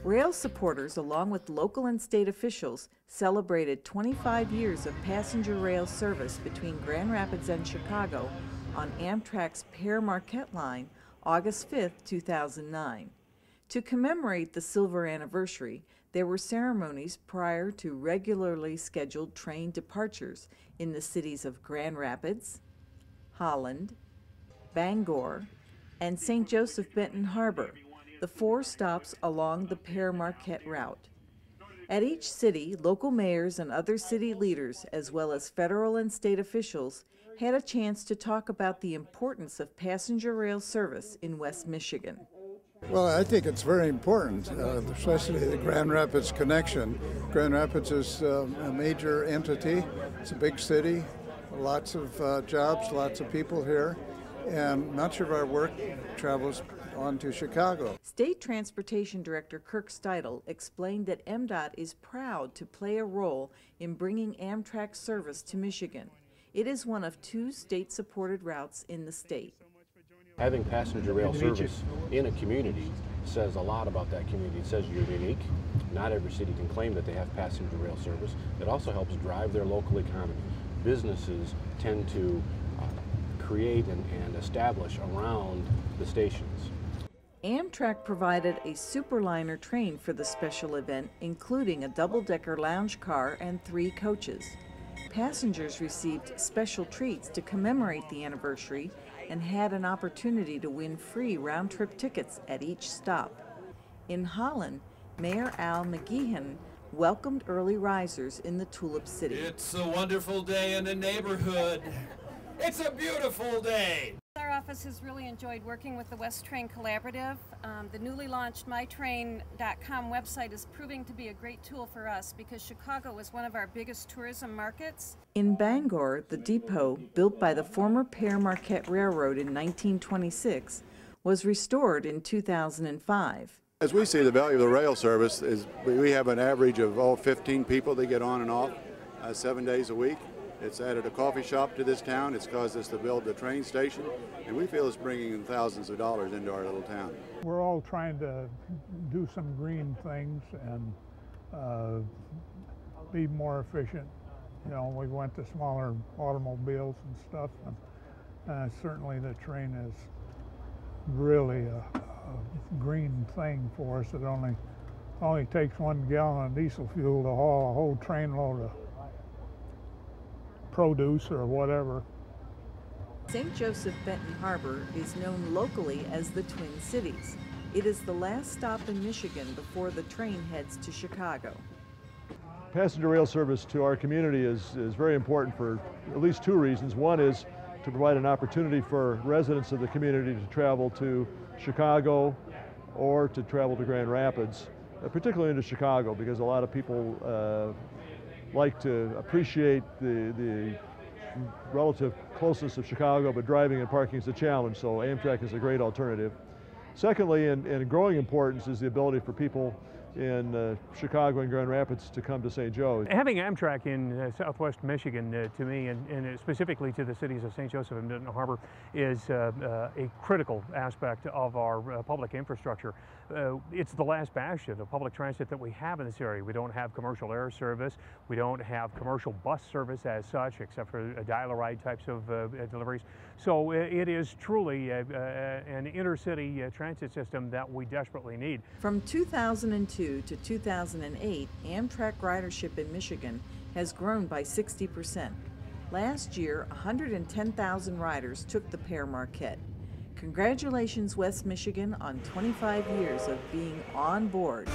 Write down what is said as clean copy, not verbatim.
Rail supporters, along with local and state officials, celebrated 25 years of passenger rail service between Grand Rapids and Chicago on Amtrak's Pere Marquette line, August 5, 2009. To commemorate the silver anniversary, there were ceremonies prior to regularly scheduled train departures in the cities of Grand Rapids, Holland, Bangor, and St. Joseph Benton Harbor, the 4 stops along the Pere Marquette route. At each city, local mayors and other city leaders, as well as federal and state officials, had a chance to talk about the importance of passenger rail service in West Michigan. Well, I think it's very important, especially the Grand Rapids connection. Grand Rapids is a major entity. It's a big city, lots of jobs, lots of people here, and much of our work travels on to Chicago. State Transportation Director Kirk Steidel explained that MDOT is proud to play a role in bringing Amtrak service to Michigan. It is one of 2 state-supported routes in the state. Having passenger rail service in a community says a lot about that community. It says you're unique. Not every city can claim that they have passenger rail service. It also helps drive their local economy. Businesses tend to create and establish around the stations. Amtrak provided a superliner train for the special event, including a double-decker lounge car and 3 coaches. Passengers received special treats to commemorate the anniversary and had an opportunity to win free round-trip tickets at each stop. In Holland, Mayor Al McGeehan welcomed early risers in the Tulip City. It's a wonderful day in the neighborhood. It's a beautiful day. Our office has really enjoyed working with the West Train Collaborative. The newly launched mytrain.com website is proving to be a great tool for us because Chicago is one of our biggest tourism markets. In Bangor, the depot, built by the former Pere Marquette Railroad in 1926, was restored in 2005. As we see, the value of the rail service is we have an average of 15 people that get on and off 7 days a week. It's added a coffee shop to this town. It's caused us to build a train station, and we feel it's bringing in thousands of dollars into our little town. We're all trying to do some green things and be more efficient. You know, we went to smaller automobiles and stuff, and certainly the train is really a green thing for us. It only takes 1 gallon of diesel fuel to haul a whole trainload of produce or whatever. St. Joseph Benton Harbor is known locally as the Twin Cities. It is the last stop in Michigan before the train heads to Chicago. Passenger rail service to our community is very important for at least 2 reasons. One is to provide an opportunity for residents of the community to travel to Chicago or to travel to Grand Rapids, particularly into Chicago, because a lot of people like to appreciate the relative closeness of Chicago, but driving and parking is a challenge, so Amtrak is a great alternative. Secondly, and growing importance, is the ability for people in Chicago and Grand Rapids to come to St. Joe. Having Amtrak in southwest Michigan, to me, and specifically to the cities of St. Joseph and Benton Harbor, is a critical aspect of our public infrastructure. It's the last bastion of public transit that we have in this area. We don't have commercial air service. We don't have commercial bus service as such, except for dial-a-ride types of deliveries. So it is truly an intercity transit system that we desperately need. From 2002 to 2008, Amtrak ridership in Michigan has grown by 60%. Last year, 110,000 riders took the Pere Marquette. Congratulations, West Michigan, on 25 years of being on board.